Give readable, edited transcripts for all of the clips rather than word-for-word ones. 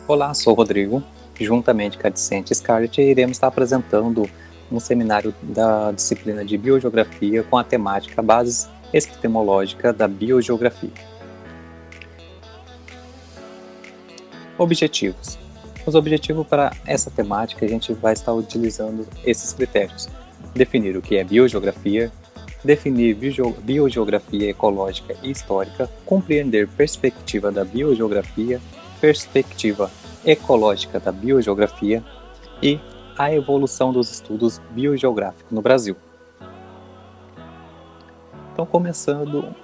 Olá, sou o Rodrigo. Juntamente com a discente Scarlett, iremos estar apresentando um seminário da disciplina de Biogeografia com a temática Bases Epistemológica da Biogeografia. Objetivos. Os objetivos para essa temática, a gente vai estar utilizando esses critérios. Definir o que é biogeografia, definir biogeografia ecológica e histórica, compreender perspectiva da biogeografia, perspectiva ecológica da biogeografia e a evolução dos estudos biogeográficos no Brasil. Então, começando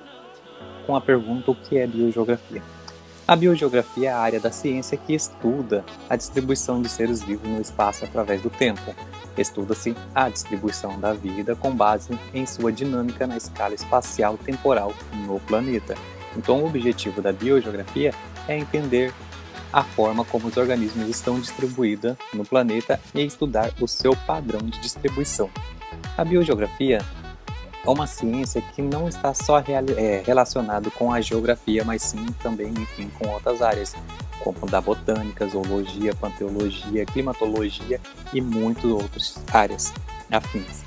com a pergunta: o que é biogeografia? A biogeografia é a área da ciência que estuda a distribuição de seres vivos no espaço através do tempo. Estuda-se a distribuição da vida com base em sua dinâmica na escala espacial temporal no planeta. Então, o objetivo da biogeografia é entender a forma como os organismos estão distribuídos no planeta e estudar o seu padrão de distribuição. A biogeografia é uma ciência que não está só relacionada com a geografia, mas sim também, enfim, com outras áreas, como da botânica, zoologia, panteologia, climatologia e muitas outras áreas afins.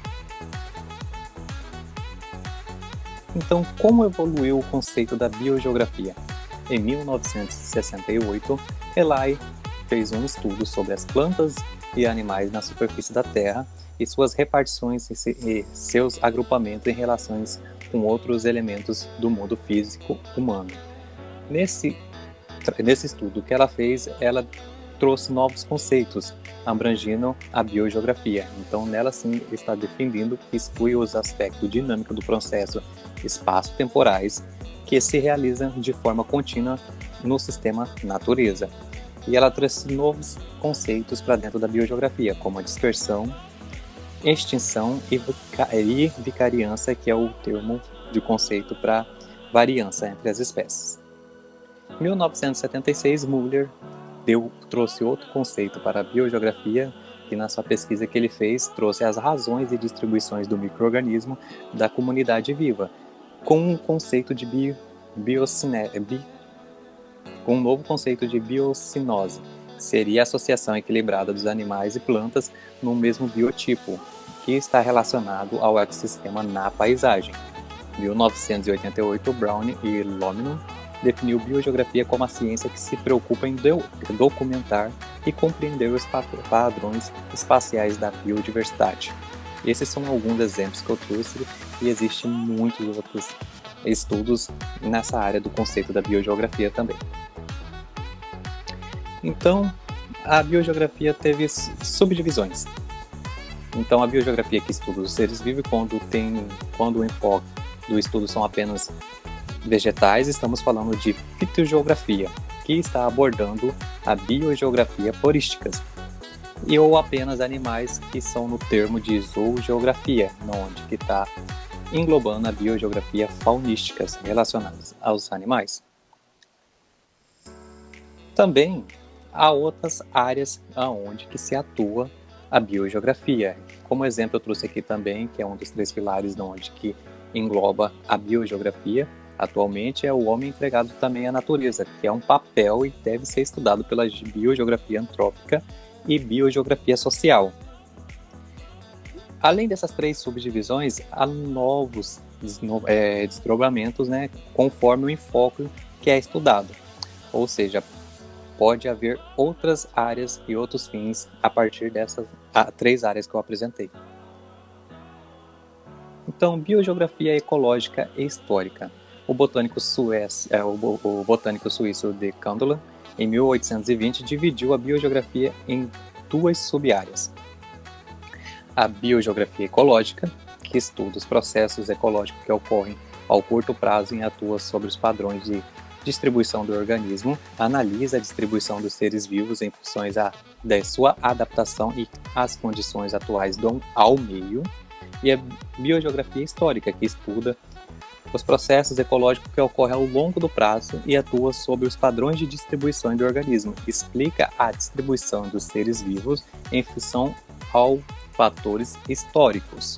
Então, como evoluiu o conceito da biogeografia? Em 1968, Eli fez um estudo sobre as plantas e animais na superfície da Terra e suas repartições e seus agrupamentos em relações com outros elementos do mundo físico humano. Nesse estudo que ela fez, ela trouxe novos conceitos, abrangindo a biogeografia. Então, nela sim está defendendo que exclui os aspectos dinâmicos do processo espaço-temporais que se realizam de forma contínua no sistema natureza. E ela trouxe novos conceitos para dentro da biogeografia, como a dispersão, extinção e vicariança, que é o termo de conceito para variância entre as espécies. Em 1976, Müller trouxe outro conceito para a biogeografia, que na sua pesquisa que ele fez, trouxe as razões e distribuições do micro-organismo da comunidade viva, com um conceito de com um novo conceito de biocinose, que seria a associação equilibrada dos animais e plantas no mesmo biotipo, que está relacionado ao ecossistema na paisagem. Em 1988, Brown e Lominon definiu biogeografia como a ciência que se preocupa em documentar e compreender os padrões espaciais da biodiversidade. Esses são alguns exemplos que eu trouxe e existem muitos outros estudos nessa área do conceito da biogeografia também. Então, a biogeografia teve subdivisões. Então, a biogeografia que estuda os seres vivos, quando o enfoque do estudo são apenas vegetais, estamos falando de fitogeografia, que está abordando a biogeografia florísticas, ou apenas animais, que são no termo de zoogeografia, onde que está englobando a biogeografia faunísticas relacionadas aos animais. Também há outras áreas onde que se atua a biogeografia. Como exemplo, eu trouxe aqui também, que é um dos 3 pilares onde que engloba a biogeografia. Atualmente é o homem entregado também à natureza, que é um papel e deve ser estudado pela biogeografia antrópica e biogeografia social. Além dessas 3 subdivisões, há novos desdobramentos, conforme o enfoque que é estudado. Ou seja, pode haver outras áreas e outros fins a partir dessas 3 áreas que eu apresentei. Então, biogeografia ecológica e histórica. O botânico suíço de Candolle, em 1820, dividiu a biogeografia em 2 sub-áreas. A biogeografia ecológica, que estuda os processos ecológicos que ocorrem ao curto prazo e atua sobre os padrões de distribuição do organismo, analisa a distribuição dos seres vivos em função da sua adaptação e as condições atuais ao meio, e a biogeografia histórica, que estuda os processos ecológicos que ocorrem ao longo do prazo e atua sobre os padrões de distribuição do organismo, explica a distribuição dos seres vivos em função aos fatores históricos.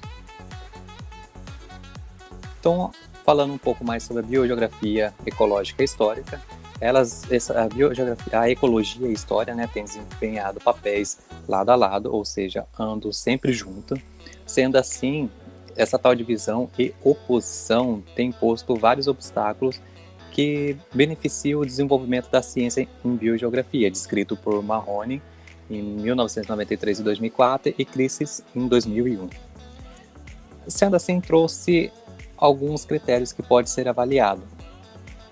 Então, falando um pouco mais sobre a biogeografia ecológica e histórica, A ecologia e a história, né, têm desempenhado papéis lado a lado, ou seja, andam sempre junto. Sendo assim, essa tal divisão e oposição tem posto vários obstáculos que beneficiam o desenvolvimento da ciência em biogeografia, descrito por Mahoney em 1993 e 2004 e Christys em 2001. Sendo assim, trouxe alguns critérios que pode ser avaliado,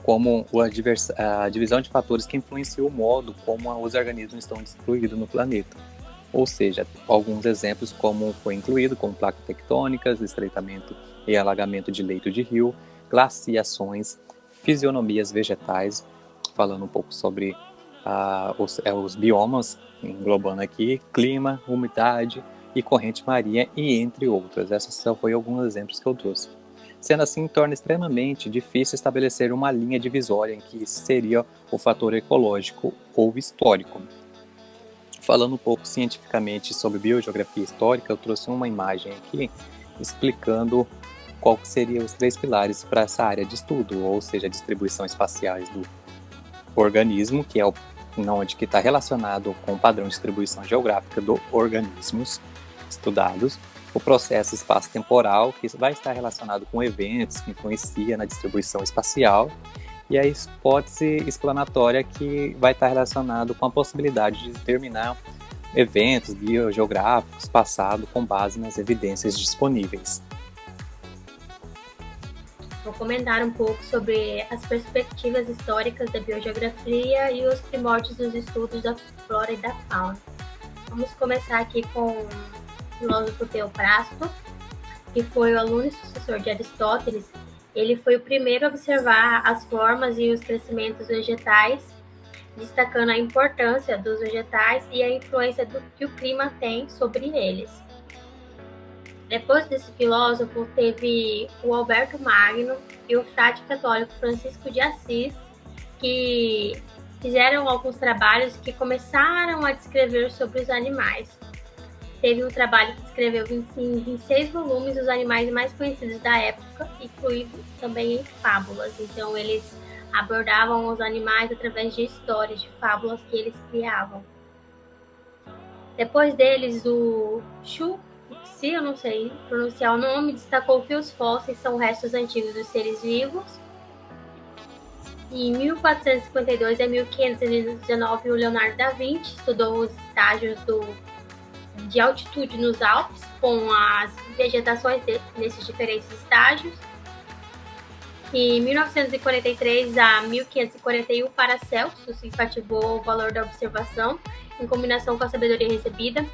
como a divisão de fatores que influenciam o modo como os organismos estão distribuídos no planeta. Ou seja, alguns exemplos como foi incluído, como placas tectônicas, estreitamento e alagamento de leito de rio, glaciações, fisionomias vegetais, falando um pouco sobre os biomas, englobando aqui clima, umidade e corrente marinha, e entre outras. Esses só foram alguns exemplos que eu trouxe. Sendo assim, torna extremamente difícil estabelecer uma linha divisória em que seria o fator ecológico ou histórico. Falando um pouco cientificamente sobre biogeografia histórica, eu trouxe uma imagem aqui explicando qual seriam os 3 pilares para essa área de estudo, ou seja, a distribuição espaciais do organismo, que é onde que está relacionado com o padrão de distribuição geográfica dos organismos estudados, o processo espaço-temporal, que vai estar relacionado com eventos que influenciam na distribuição espacial, e a hipótese explanatória, que vai estar relacionado com a possibilidade de determinar eventos biogeográficos passados com base nas evidências disponíveis. Vou comentar um pouco sobre as perspectivas históricas da biogeografia e os primórdios dos estudos da flora e da fauna. Vamos começar aqui com o filósofo Teofrasto, que foi o aluno e sucessor de Aristóteles. Ele foi o primeiro a observar as formas e os crescimentos vegetais, destacando a importância dos vegetais e a influência que o clima tem sobre eles. Depois desse filósofo, teve o Alberto Magno e o frade católico Francisco de Assis, que fizeram alguns trabalhos que começaram a descrever sobre os animais. Teve um trabalho que escreveu em 26 volumes os animais mais conhecidos da época, incluído também em fábulas. Então, eles abordavam os animais através de histórias, de fábulas que eles criavam. Depois deles, o Chu, se eu não sei pronunciar o nome, destacou que os fósseis são restos antigos dos seres vivos. Em 1452 a 1519, o Leonardo da Vinci estudou os estágios de altitude nos Alpes, com as vegetações nesses diferentes estágios. Em 1943 a 1541, Paracelsus enfatizou o valor da observação, em combinação com a sabedoria recebida.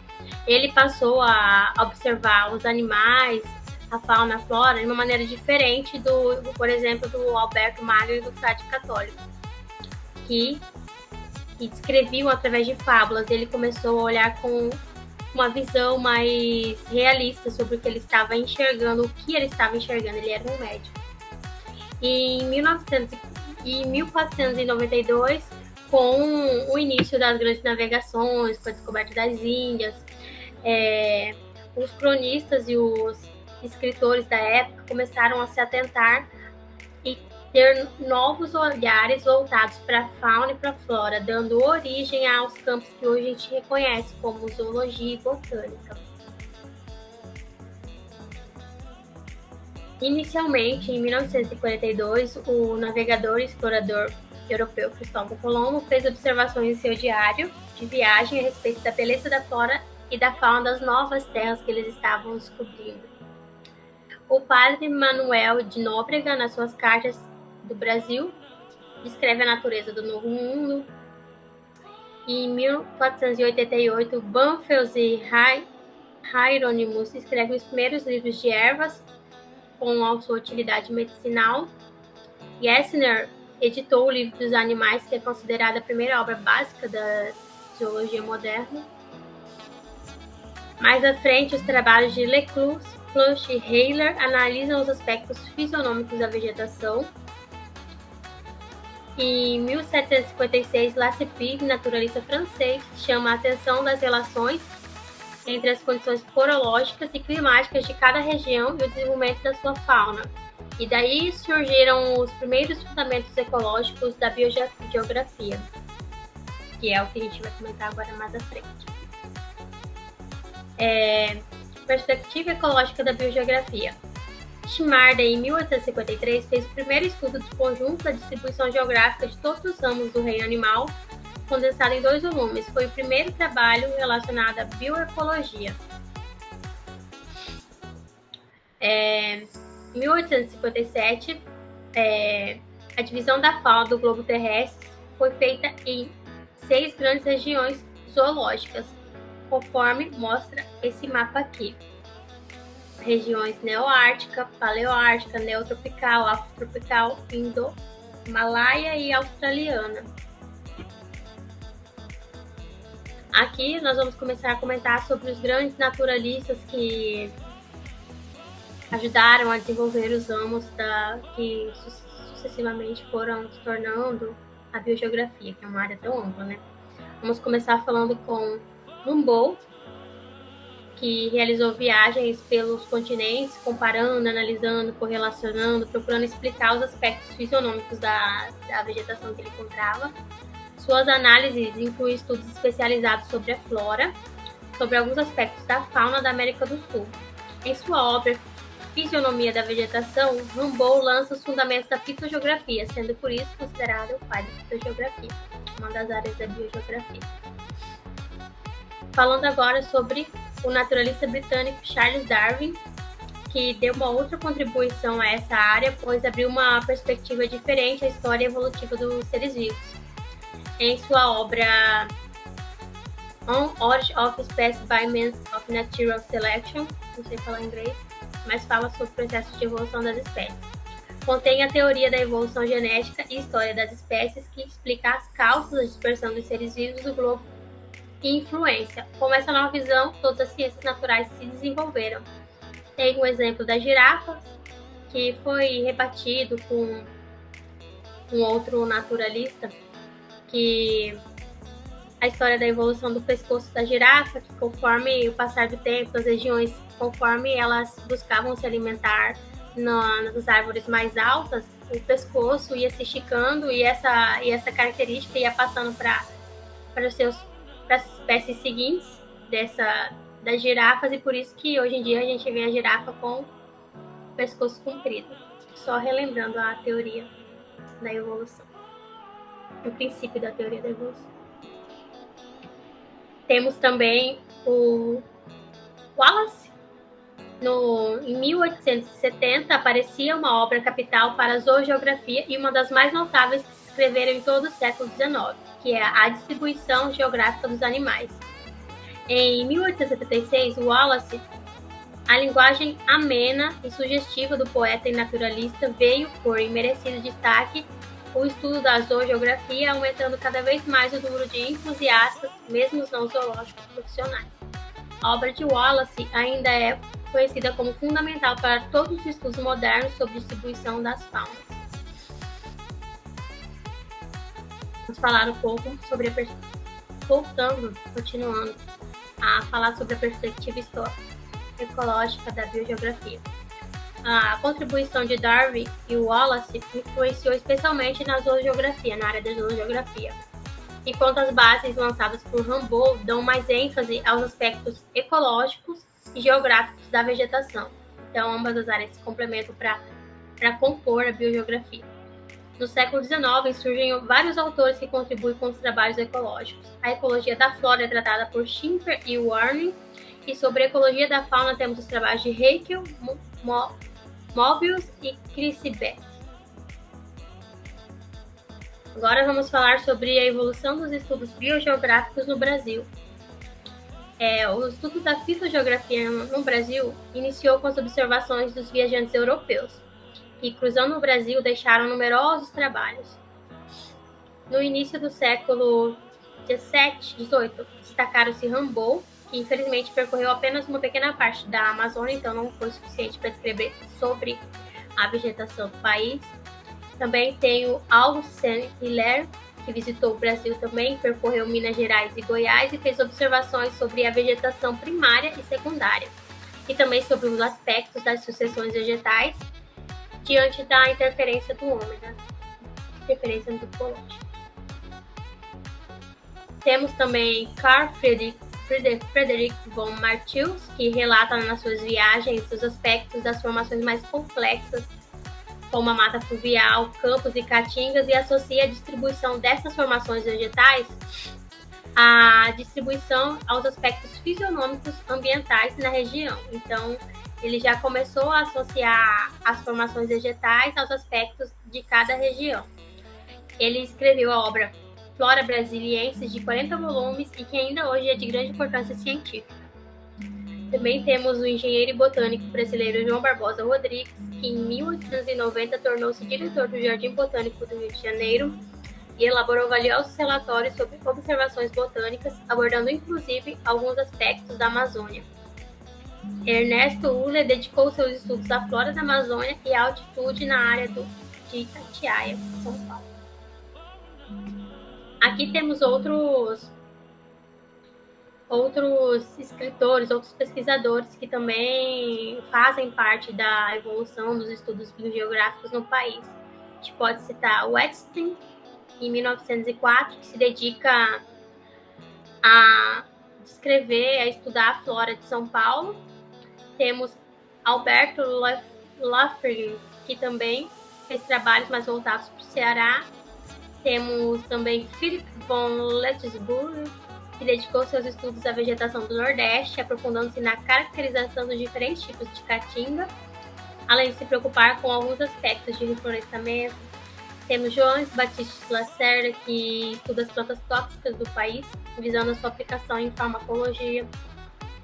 Ele passou a observar os animais, a fauna, a flora, de uma maneira diferente por exemplo, do Alberto Magno e do frade católico, que descreviam através de fábulas. Ele começou a olhar com uma visão mais realista sobre o que ele estava enxergando, ele era um médico. Em 1492, com o início das grandes navegações, com a descoberta das Índias, os cronistas e os escritores da época começaram a se atentar e ter novos olhares voltados para a fauna e para a flora, dando origem aos campos que hoje a gente reconhece como zoologia e botânica. Inicialmente, em 1942, o navegador e explorador europeu Cristóvão Colombo fez observações em seu diário de viagem a respeito da beleza da flora e da fauna das novas terras que eles estavam descobrindo. O padre Manuel de Nóbrega, nas suas cartas do Brasil, descreve a natureza do Novo Mundo. Em 1488, Banfield e Hieronymus escrevem os primeiros livros de ervas com a sua utilidade medicinal. Gessner editou o Livro dos Animais, que é considerada a primeira obra básica da zoologia moderna. Mais à frente, os trabalhos de Leclus, Flush e Hayler analisam os aspectos fisionômicos da vegetação. Em 1756, Lacépie, naturalista francês, chama a atenção das relações entre as condições porológicas e climáticas de cada região e o desenvolvimento da sua fauna. E daí surgiram os primeiros fundamentos ecológicos da biogeografia, que é o que a gente vai comentar agora mais à frente. Perspectiva ecológica da biogeografia. Schmarda, em 1853, fez o primeiro estudo de conjunto da distribuição geográfica de todos os ramos do reino animal, condensado em 2 volumes. Foi o primeiro trabalho relacionado à bioecologia. Em 1857, a divisão da fauna do globo terrestre foi feita em 6 grandes regiões zoológicas, conforme mostra esse mapa aqui. Regiões neoártica, paleoártica, neotropical, afrotropical, indo-himalaia e australiana. Aqui nós vamos começar a comentar sobre os grandes naturalistas que ajudaram a desenvolver os ramos que sucessivamente foram se tornando a biogeografia, que é uma área tão ampla, né? Vamos começar falando com Humboldt, que realizou viagens pelos continentes, comparando, analisando, correlacionando, procurando explicar os aspectos fisionômicos da vegetação que ele encontrava. Suas análises incluem estudos especializados sobre a flora, sobre alguns aspectos da fauna da América do Sul. Em sua obra Fisionomia da Vegetação, Humboldt lança os fundamentos da fitogeografia, sendo por isso considerado o pai da fitogeografia, uma das áreas da biogeografia. Falando agora sobre o naturalista britânico Charles Darwin, que deu uma outra contribuição a essa área, pois abriu uma perspectiva diferente à história evolutiva dos seres vivos. Em sua obra On Origin of Species by Means of Natural Selection, não sei falar inglês, mas fala sobre o processo de evolução das espécies. Contém a teoria da evolução genética e história das espécies, que explica as causas da dispersão dos seres vivos do globo e influência. Com essa nova visão, todas as ciências naturais se desenvolveram. Tem um exemplo da girafa, que foi rebatido com um outro naturalista, que a história da evolução do pescoço da girafa, que conforme o passar do tempo, as regiões, conforme elas buscavam se alimentar nas árvores mais altas, o pescoço ia se esticando e essa característica ia passando para as espécies seguintes das girafas, e por isso que hoje em dia a gente vê a girafa com o pescoço comprido. Só relembrando a teoria da evolução, o princípio da teoria da evolução. Temos também o Wallace. Em 1870 aparecia uma obra capital para a zoogeografia e uma das mais notáveis que se escreveram em todo o século XIX, que é a distribuição geográfica dos animais. Em 1876, Wallace, a linguagem amena e sugestiva do poeta e naturalista, veio por merecido destaque o estudo da zoogeografia, aumentando cada vez mais o número de entusiastas, mesmo os não zoológicos profissionais. A obra de Wallace ainda é conhecida como fundamental para todos os estudos modernos sobre distribuição das faunas. Vamos falar um pouco sobre continuando a falar sobre a perspectiva ecológica da biogeografia. A contribuição de Darwin e Wallace influenciou especialmente na zoogeografia, na área da zoogeografia, enquanto as bases lançadas por Humboldt dão mais ênfase aos aspectos ecológicos e geográficos da vegetação. Então, ambas as áreas se complementam para compor a biogeografia. No século XIX, surgem vários autores que contribuem com os trabalhos ecológicos. A ecologia da flora é tratada por Schimper e Warning, e sobre a ecologia da fauna temos os trabalhos de Haeckel, Mobius e Crisbeck. Agora vamos falar sobre a evolução dos estudos biogeográficos no Brasil. O estudo da fitogeografia no Brasil iniciou com as observações dos viajantes europeus, que, cruzando o Brasil, deixaram numerosos trabalhos. No início do século XVII, destacaram-se Humboldt, que infelizmente percorreu apenas uma pequena parte da Amazônia, então não foi suficiente para escrever sobre a vegetação do país. Também tem o Augustin Hiller, que visitou o Brasil também, percorreu Minas Gerais e Goiás e fez observações sobre a vegetação primária e secundária, e também sobre os aspectos das sucessões vegetais diante da interferência do homem, né? Interferência antropológica. Temos também Carl Friedrich von Martius, que relata nas suas viagens os aspectos das formações mais complexas, como a mata fluvial, campos e caatingas, e associa a distribuição dessas formações vegetais à distribuição aos aspectos fisionômicos ambientais na região. Então, ele já começou a associar as formações vegetais aos aspectos de cada região. Ele escreveu a obra Flora Brasiliensis, de 40 volumes, e que ainda hoje é de grande importância científica. Também temos o engenheiro e botânico brasileiro João Barbosa Rodrigues, que em 1890 tornou-se diretor do Jardim Botânico do Rio de Janeiro e elaborou valiosos relatórios sobre observações botânicas, abordando inclusive alguns aspectos da Amazônia. Ernesto Uller dedicou seus estudos à flora da Amazônia e à altitude na área de Itatiaia, São Paulo. Aqui temos outros escritores, outros pesquisadores que também fazem parte da evolução dos estudos biogeográficos no país. A gente pode citar Wettstein, em 1904, que se dedica a descrever, a estudar a flora de São Paulo. Temos Alberto Lafferty, que também fez trabalhos mais voltados para o Ceará. Temos também Philip von Letjesburg, que dedicou seus estudos à vegetação do Nordeste, aprofundando-se na caracterização dos diferentes tipos de caatinga, além de se preocupar com alguns aspectos de reflorestamento. Temos João Batista Lacerda, que estuda as plantas tóxicas do país, visando a sua aplicação em farmacologia.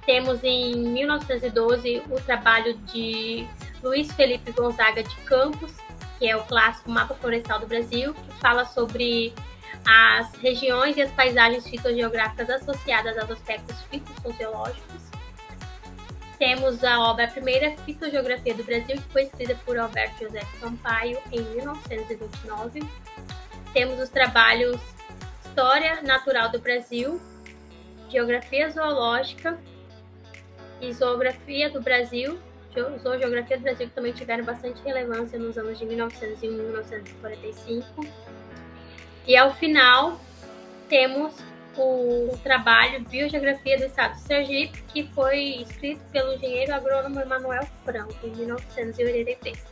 Temos em 1912 o trabalho de Luiz Felipe Gonzaga de Campos, que é o clássico Mapa Florestal do Brasil, que fala sobre as regiões e as paisagens fitogeográficas associadas aos aspectos fitossociológicos. Temos a obra A Primeira Fitogeografia do Brasil, que foi escrita por Alberto José de Sampaio em 1929. Temos os trabalhos História Natural do Brasil, Geografia Zoológica e Zoografia do Brasil, Zoogeografia do Brasil, que também tiveram bastante relevância nos anos de 1901 e 1945. E ao final temos o trabalho Biogeografia do Estado de Sergipe, que foi escrito pelo engenheiro agrônomo Emanuel Franco, em 1983.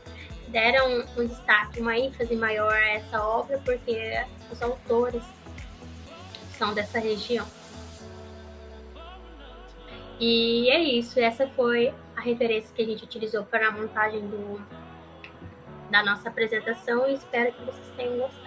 Deram um destaque, uma ênfase maior a essa obra, porque os autores são dessa região. E é isso, essa foi a referência que a gente utilizou para a montagem da nossa apresentação, e espero que vocês tenham gostado.